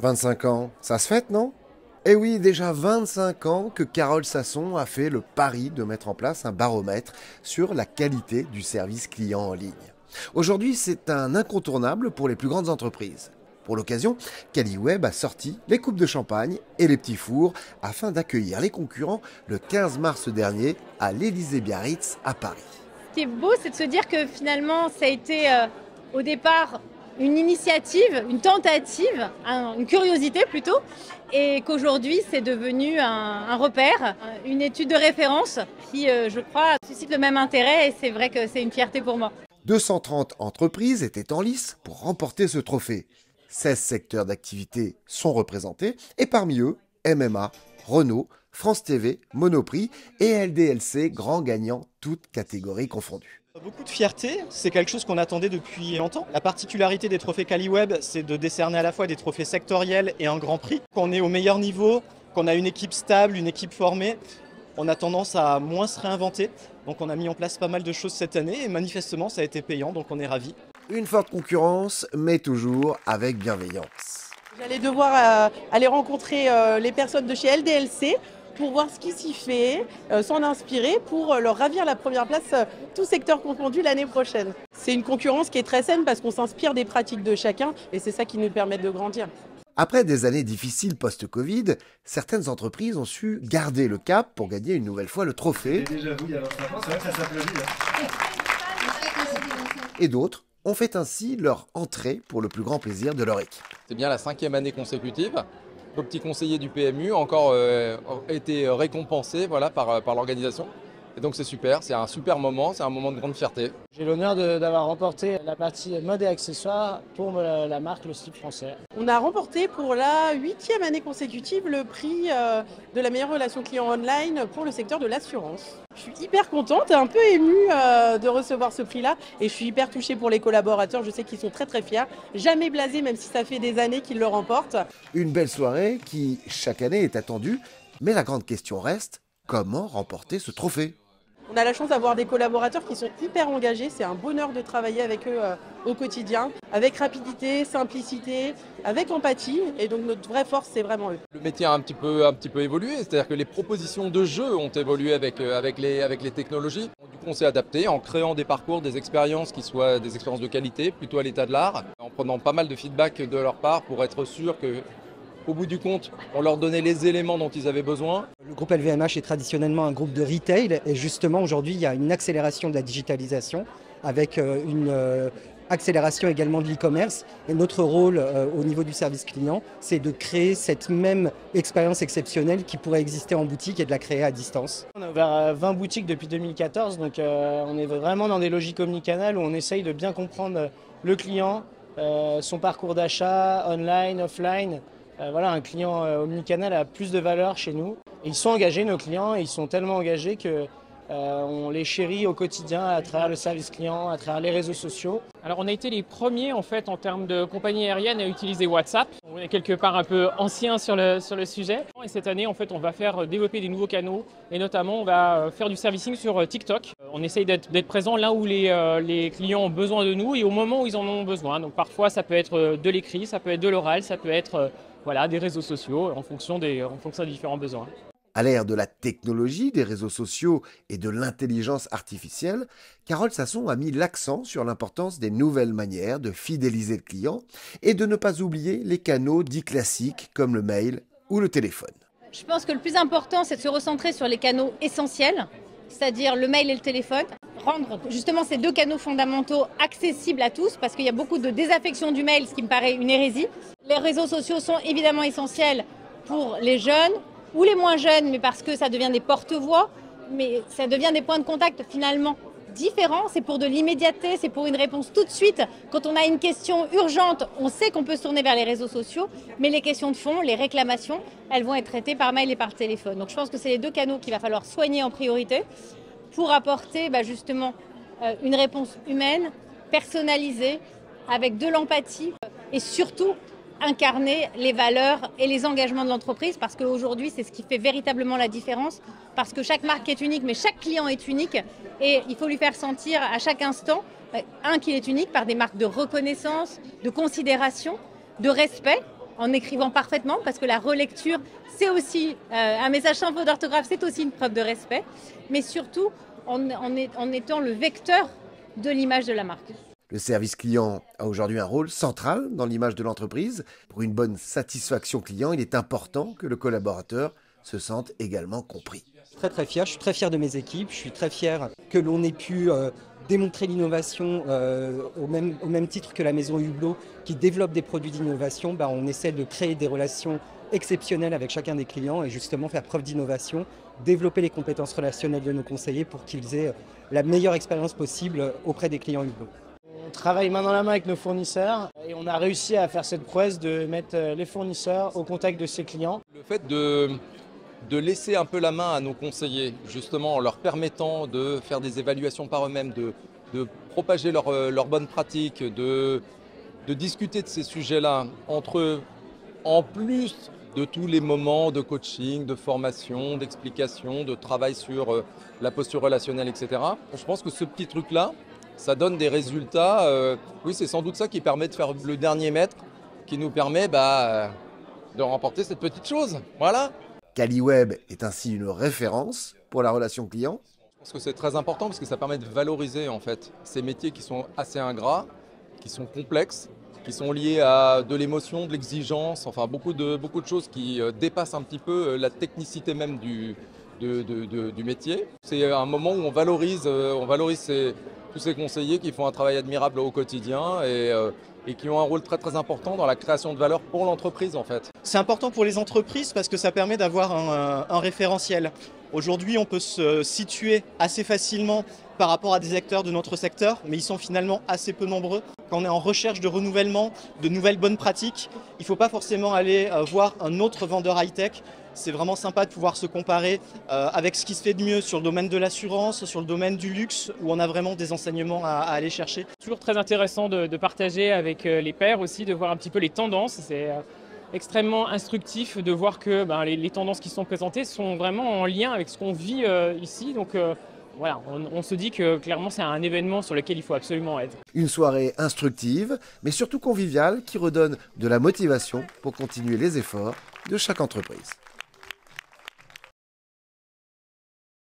25 ans, ça se fête, non? Eh oui, déjà 25 ans que Carole Sasson a fait le pari de mettre en place un baromètre sur la qualité du service client en ligne. Aujourd'hui, c'est un incontournable pour les plus grandes entreprises. Pour l'occasion, Caliweb a sorti les coupes de champagne et les petits fours afin d'accueillir les concurrents le 15 mars dernier à l'Élysée-Biarritz à Paris. Ce qui est beau, c'est de se dire que finalement, ça a été au départ une initiative, une tentative, une curiosité plutôt, et qu'aujourd'hui, c'est devenu un repère, une étude de référence qui, je crois, suscite le même intérêt, et c'est vrai que c'est une fierté pour moi. 230 entreprises étaient en lice pour remporter ce trophée. 16 secteurs d'activité sont représentés, et parmi eux, MMA, Renault, France TV, Monoprix et LDLC, grands gagnants, toutes catégories confondues. Beaucoup de fierté, c'est quelque chose qu'on attendait depuis longtemps. La particularité des trophées Caliweb, c'est de décerner à la fois des trophées sectoriels et un grand prix. Quand on est au meilleur niveau, qu'on a une équipe stable, une équipe formée, on a tendance à moins se réinventer. Donc on a mis en place pas mal de choses cette année et manifestement ça a été payant, donc on est ravis. Une forte concurrence, mais toujours avec bienveillance. J'allais devoir aller rencontrer les personnes de chez LDLC pour voir ce qui s'y fait, s'en inspirer pour leur ravir la première place, tout secteur confondu l'année prochaine. C'est une concurrence qui est très saine parce qu'on s'inspire des pratiques de chacun et c'est ça qui nous permet de grandir. Après des années difficiles post-Covid, certaines entreprises ont su garder le cap pour gagner une nouvelle fois le trophée. Déjà vous, il y a 25 ans, c'est vrai que ça s'applaudit. Et d'autres ont fait ainsi leur entrée pour le plus grand plaisir de leur équipe. C'est bien la 5e année consécutive. Nos petits conseillers du PMU ont encore été récompensés par l'organisation. Et donc c'est super, c'est un super moment, c'est un moment de grande fierté. J'ai l'honneur d'avoir remporté la partie mode et accessoires pour la marque Le Slip Français. On a remporté pour la 8e année consécutive le prix de la meilleure relation client online pour le secteur de l'assurance. Je suis hyper contente et un peu émue de recevoir ce prix-là et je suis hyper touchée pour les collaborateurs, je sais qu'ils sont très très fiers, jamais blasés même si ça fait des années qu'ils le remportent. Une belle soirée qui chaque année est attendue, mais la grande question reste, comment remporter ce trophée ? On a la chance d'avoir des collaborateurs qui sont hyper engagés, c'est un bonheur de travailler avec eux au quotidien, avec rapidité, simplicité, avec empathie, et donc notre vraie force c'est vraiment eux. Le métier a un petit peu évolué, c'est-à-dire que les propositions de jeu ont évolué avec les technologies. Du coup on s'est adapté en créant des parcours, des expériences qui soient des expériences de qualité, plutôt à l'état de l'art, en prenant pas mal de feedback de leur part pour être sûr que au bout du compte, on leur donnait les éléments dont ils avaient besoin. Le groupe LVMH est traditionnellement un groupe de retail et justement aujourd'hui il y a une accélération de la digitalisation avec une accélération également de l'e-commerce. Et notre rôle au niveau du service client, c'est de créer cette même expérience exceptionnelle qui pourrait exister en boutique et de la créer à distance. On a ouvert 20 boutiques depuis 2014, donc on est vraiment dans des logiques omnicanales où on essaye de bien comprendre le client, son parcours d'achat, online, offline. Voilà, un client omnicanal a plus de valeur chez nous. Et ils sont engagés, nos clients, et ils sont tellement engagés qu'on les chérit au quotidien à travers le service client, à travers les réseaux sociaux. Alors on a été les premiers en fait en termes de compagnie aérienne à utiliser WhatsApp. On est quelque part un peu ancien sur le sujet. Et cette année en fait on va faire développer des nouveaux canaux et notamment on va faire du servicing sur TikTok. On essaye d'être présent là où les clients ont besoin de nous et au moment où ils en ont besoin. Donc parfois ça peut être de l'écrit, ça peut être de l'oral, ça peut être des réseaux sociaux en fonction des différents besoins. À l'ère de la technologie, des réseaux sociaux et de l'intelligence artificielle, Carole Sasson a mis l'accent sur l'importance des nouvelles manières de fidéliser le client et de ne pas oublier les canaux dits classiques comme le mail ou le téléphone. Je pense que le plus important, c'est de se recentrer sur les canaux essentiels, c'est-à-dire le mail et le téléphone. Rendre justement ces deux canaux fondamentaux accessibles à tous, parce qu'il y a beaucoup de désaffection du mail, ce qui me paraît une hérésie. Les réseaux sociaux sont évidemment essentiels pour les jeunes ou les moins jeunes, mais parce que ça devient des porte-voix, mais ça devient des points de contact finalement différents. C'est pour de l'immédiateté, c'est pour une réponse tout de suite. Quand on a une question urgente, on sait qu'on peut se tourner vers les réseaux sociaux, mais les questions de fond, les réclamations, elles vont être traitées par mail et par téléphone. Donc je pense que c'est les deux canaux qu'il va falloir soigner en priorité pour apporter justement une réponse humaine, personnalisée, avec de l'empathie et surtout incarner les valeurs et les engagements de l'entreprise, parce qu'aujourd'hui c'est ce qui fait véritablement la différence, parce que chaque marque est unique mais chaque client est unique et il faut lui faire sentir à chaque instant qu'il est unique par des marques de reconnaissance, de considération, de respect en écrivant parfaitement, parce que la relecture, c'est aussi un message sans faute d'orthographe, c'est aussi une preuve de respect, mais surtout en étant le vecteur de l'image de la marque. Le service client a aujourd'hui un rôle central dans l'image de l'entreprise. Pour une bonne satisfaction client, il est important que le collaborateur se sente également compris. Très fier, je suis très fier de mes équipes, je suis très fier que l'on ait pu démontrer l'innovation au même titre que la maison Hublot qui développe des produits d'innovation. On essaie de créer des relations exceptionnelles avec chacun des clients et justement faire preuve d'innovation, développer les compétences relationnelles de nos conseillers pour qu'ils aient la meilleure expérience possible auprès des clients Hublot. On travaille main dans la main avec nos fournisseurs et on a réussi à faire cette prouesse de mettre les fournisseurs au contact de ses clients. Le fait de laisser un peu la main à nos conseillers, justement en leur permettant de faire des évaluations par eux-mêmes, de propager leurs bonnes pratiques, de discuter de ces sujets-là entre eux, en plus de tous les moments de coaching, de formation, d'explication, de travail sur la posture relationnelle, etc. Je pense que ce petit truc-là, ça donne des résultats. Oui, c'est sans doute ça qui permet de faire le dernier mètre, qui nous permet de remporter cette petite chose. Voilà. Caliweb est ainsi une référence pour la relation client. Je pense que c'est très important parce que ça permet de valoriser en fait ces métiers qui sont assez ingrats, qui sont complexes, qui sont liés à de l'émotion, de l'exigence, enfin beaucoup de choses qui dépassent un petit peu la technicité même du métier. C'est un moment où on valorise tous ces conseillers qui font un travail admirable au quotidien et qui ont un rôle très important dans la création de valeur pour l'entreprise en fait. C'est important pour les entreprises parce que ça permet d'avoir un référentiel. Aujourd'hui, on peut se situer assez facilement par rapport à des acteurs de notre secteur, mais ils sont finalement assez peu nombreux. Quand on est en recherche de renouvellement, de nouvelles bonnes pratiques, il ne faut pas forcément aller voir un autre vendeur high-tech. C'est vraiment sympa de pouvoir se comparer avec ce qui se fait de mieux sur le domaine de l'assurance, sur le domaine du luxe, où on a vraiment des enseignements à aller chercher. Toujours très intéressant de partager avec les pairs aussi, de voir un petit peu les tendances. C'est extrêmement instructif de voir que les tendances qui sont présentées sont vraiment en lien avec ce qu'on vit ici. Donc voilà, on se dit que clairement c'est un événement sur lequel il faut absolument être. Une soirée instructive, mais surtout conviviale, qui redonne de la motivation pour continuer les efforts de chaque entreprise.